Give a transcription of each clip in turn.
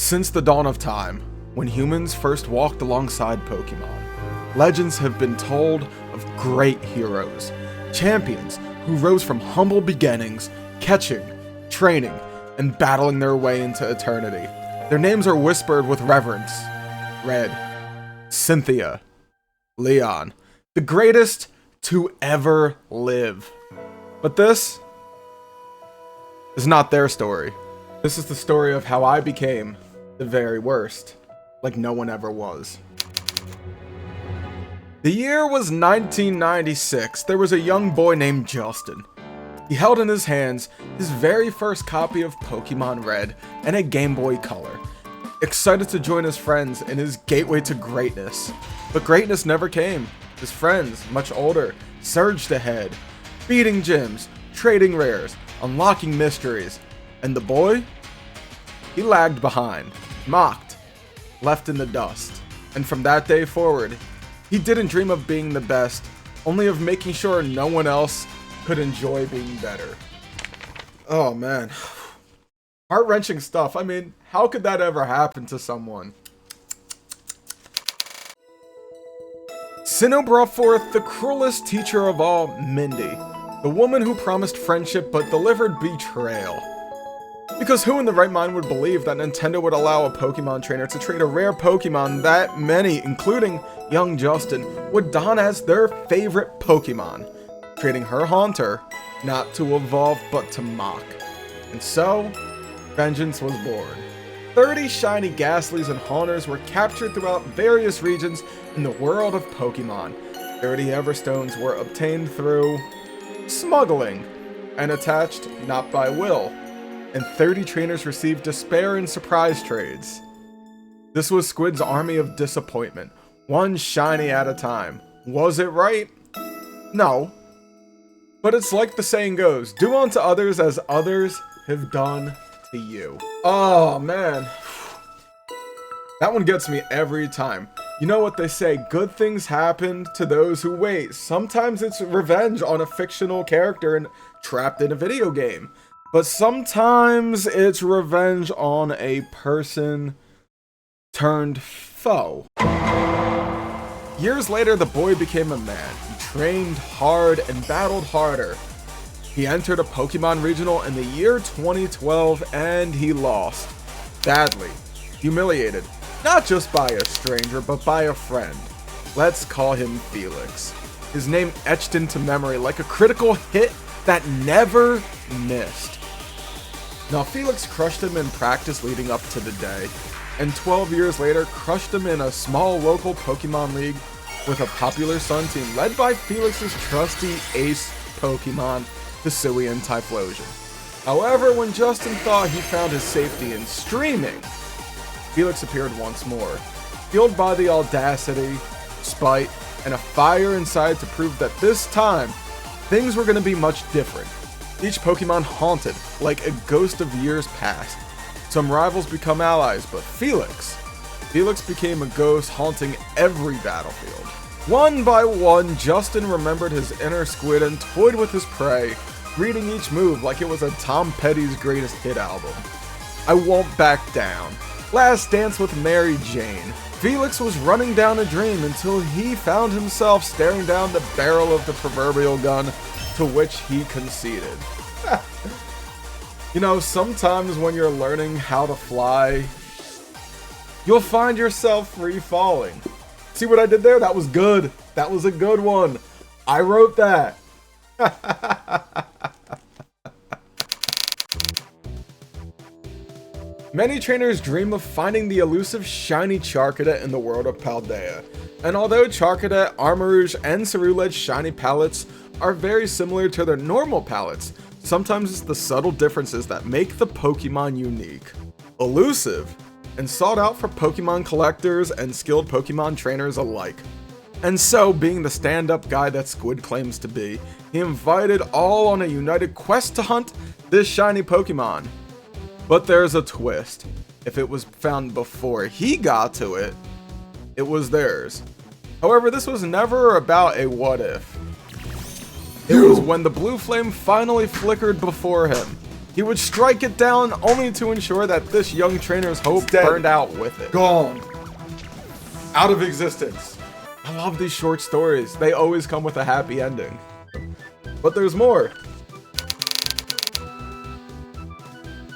Since the dawn of time, when humans first walked alongside Pokemon, legends have been told of great heroes, champions who rose from humble beginnings, catching, training, and battling their way into eternity. Their names are whispered with reverence. Red, Cynthia, Leon, the greatest to ever live. But this is not their story. This is the story of how I became the very worst, like no one ever was. The year was 1996. There was a young boy named Justin. He held in his hands his very first copy of Pokemon Red and a Game Boy Color, excited to join his friends in his gateway to greatness. But greatness never came. His friends, much older, surged ahead, beating gyms, trading rares, unlocking mysteries, and the boy? He lagged behind, mocked, left in the dust. And from that day forward, he didn't dream of being the best, only of making sure no one else could enjoy being better. Oh man. Heart-wrenching stuff. I mean, how could that ever happen to someone? Sinnoh brought forth the cruelest teacher of all, Mindy, the woman who promised friendship but delivered betrayal. Because who in the right mind would believe that Nintendo would allow a Pokemon trainer to trade a rare Pokemon that many, including young Justin, would don as their favorite Pokemon, trading her Haunter not to evolve but to mock. And so, vengeance was born. 30 shiny Ghastlies and Haunters were captured throughout various regions in the world of Pokemon. 30 Everstones were obtained through smuggling and attached not by will. And 30 trainers received despair and surprise trades. This was Squid's army of disappointment, one shiny at a time. Was it right? No. But it's like the saying goes, do unto others as others have done to you. Oh man. That one gets me every time. You know what they say, good things happen to those who wait. Sometimes it's revenge on a fictional character and trapped in a video game. But sometimes it's revenge on a person turned foe. Years later, the boy became a man. He trained hard and battled harder. He entered a Pokemon Regional in the year 2012 and he lost. Badly. Humiliated. Not just by a stranger, but by a friend. Let's call him Felix. His name etched into memory like a critical hit that never missed. Now, Felix crushed him in practice leading up to the day, and 12 years later crushed him in a small local Pokemon League with a popular Sun team led by Felix's trusty ace Pokemon, Hisui and Typhlosion. However, when Justin thought he found his safety in streaming, Felix appeared once more, fueled by the audacity, spite, and a fire inside to prove that this time, things were going to be much different. Each Pokemon haunted, like a ghost of years past. Some rivals become allies, but Felix became a ghost haunting every battlefield. One by one, Justin remembered his inner Squid and toyed with his prey, reading each move like it was a Tom Petty's greatest hit album. I won't back down. Last Dance with Mary Jane. Felix was running down a dream until he found himself staring down the barrel of the proverbial gun to which he conceded. You know, sometimes when you're learning how to fly, you'll find yourself free falling. See what I did there? That was good. That was a good one. I wrote that. Many trainers dream of finding the elusive shiny Charcadet in the world of Paldea. And although Charcadet, Armarouge, and Ceruled's shiny palettes are very similar to their normal palettes, sometimes it's the subtle differences that make the Pokemon unique, elusive, and sought out for Pokemon collectors and skilled Pokemon trainers alike. And so, being the stand-up guy that Squid claims to be, he invited all on a united quest to hunt this shiny Pokemon. But there's a twist. If it was found before he got to it, it was theirs. However, this was never about a what if. It was when the blue flame finally flickered before him. He would strike it down only to ensure that this young trainer's hope burned out with it. Gone. Out of existence. I love these short stories. They always come with a happy ending. But there's more.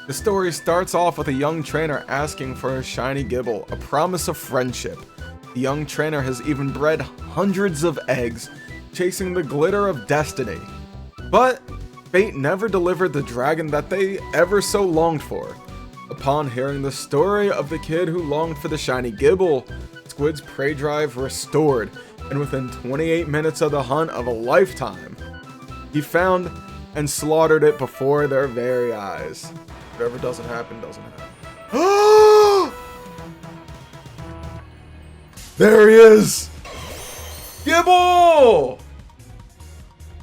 The story starts off with a young trainer asking for a shiny Gibble, a promise of friendship. The young trainer has even bred hundreds of eggs, chasing the glitter of destiny. But fate never delivered the dragon that they ever so longed for. Upon hearing the story of the kid who longed for the shiny Gibble, Squid's prey drive restored, and within 28 minutes of the hunt of a lifetime, he found and slaughtered it before their very eyes. Whatever doesn't happen, doesn't happen. There he is! Gibble!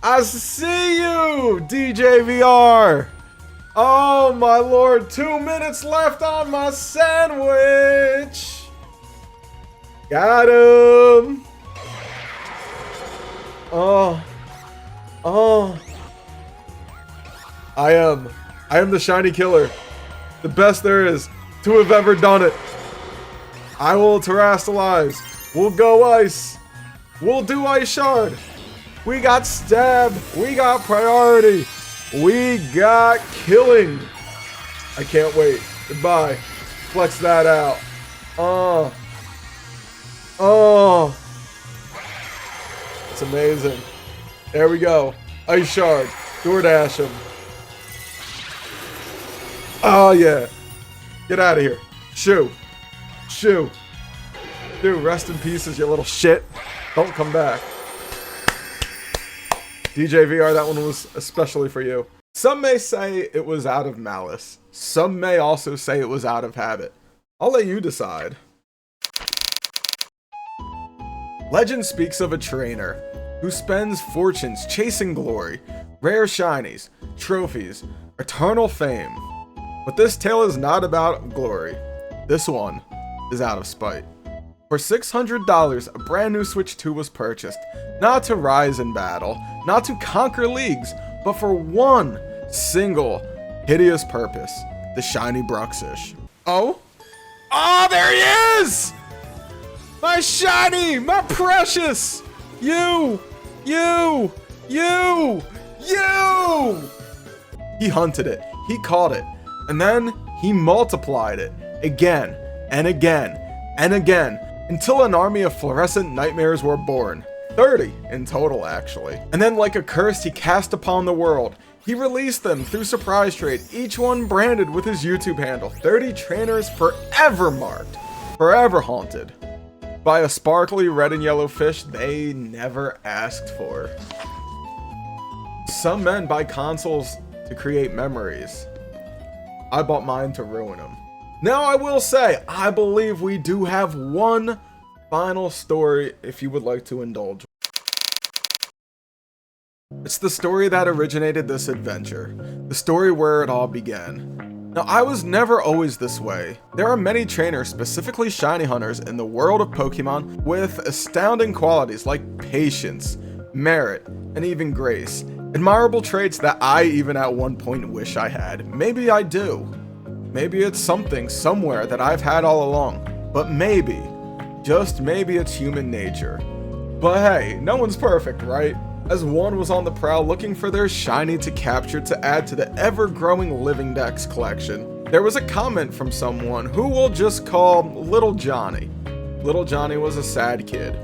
I see you, DJ VR! Oh my lord, 2 minutes left on my sandwich! Got him! Oh. I am the shiny killer. The best there is to have ever done it. I will terrestrialize. We'll go ice. We'll do ice shard. We got stab. We got priority. We got killing. I can't wait. Goodbye. Flex that out. It's amazing. There we go. Ice shard. DoorDash him. Oh yeah. Get out of here. Shoo. Shoo. Dude, rest in pieces, you little shit. Don't come back. DJ VR, that one was especially for you. Some may say it was out of malice. Some may also say it was out of habit. I'll let you decide. Legend speaks of a trainer who spends fortunes chasing glory, rare shinies, trophies, eternal fame. But this tale is not about glory. This one is out of spite. For $600, a brand new Switch 2 was purchased, not to rise in battle, not to conquer leagues, but for one single hideous purpose, the shiny Bruxish. Oh? Oh, there he is! My shiny! My precious! You! He hunted it. He caught it. And then he multiplied it again and again and again until an army of fluorescent nightmares were born. 30 in total, actually. And then, like a curse he cast upon the world, he released them through surprise trade, each one branded with his YouTube handle. 30 trainers forever marked, forever haunted by a sparkly red and yellow fish they never asked for. Some men buy consoles to create memories. I bought mine to ruin them. Now I will say, I believe we do have one final story if you would like to indulge. It's the story that originated this adventure. The story where it all began. Now I was never always this way. There are many trainers, specifically shiny hunters, in the world of Pokemon with astounding qualities like patience, merit, and even grace. Admirable traits that I even at one point wish I had. Maybe I do. Maybe it's something somewhere that I've had all along. But maybe, just maybe it's human nature. But hey, no one's perfect, right? As one was on the prowl looking for their shiny to capture to add to the ever-growing Living Dex collection, there was a comment from someone who we'll just call Little Johnny. Little Johnny was a sad kid.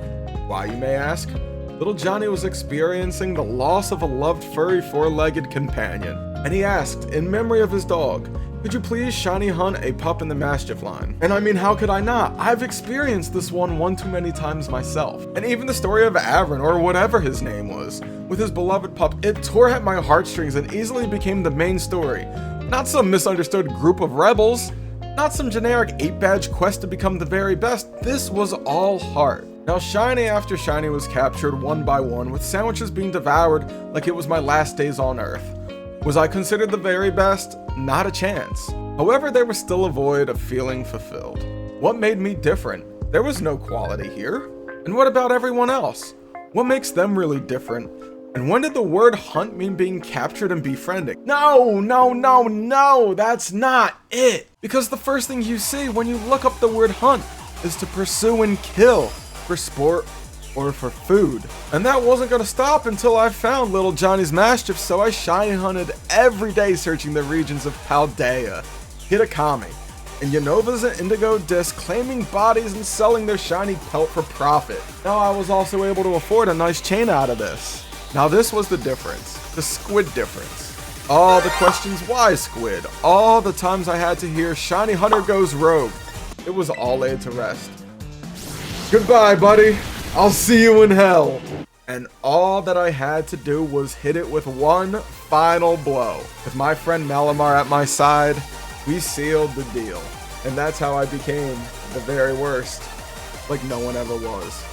Why, you may ask? Little Johnny was experiencing the loss of a loved furry four-legged companion, and he asked, in memory of his dog, could you please shiny hunt a pup in the Mastiff line? And I mean, how could I not? I've experienced this one too many times myself. And even the story of Avron, or whatever his name was, with his beloved pup, it tore at my heartstrings and easily became the main story. Not some misunderstood group of rebels, not some generic 8-badge quest to become the very best. This was all heart. Now shiny after shiny was captured one by one, with sandwiches being devoured like it was my last days on Earth. Was I considered the very best? Not a chance. However, there was still a void of feeling fulfilled. What made me different? There was no quality here. And what about everyone else? What makes them really different? And when did the word hunt mean being captured and befriending? No, no, no, no, that's not it. Because the first thing you see when you look up the word hunt is to pursue and kill for sport or for food. And that wasn't gonna stop until I found little Johnny's Mastiff, so I shiny hunted every day searching the regions of Paldea, Hitakami, and Unova's and Indigo Disc, claiming bodies and selling their shiny pelt for profit. Now I was also able to afford a nice chain out of this. Now this was the difference, the squid difference. All the questions why squid, all the times I had to hear shiny hunter goes rogue. It was all laid to rest. Goodbye, buddy. I'll see you in hell. And all that I had to do was hit it with one final blow. With my friend Malamar at my side, we sealed the deal. And that's how I became the very worst, like no one ever was.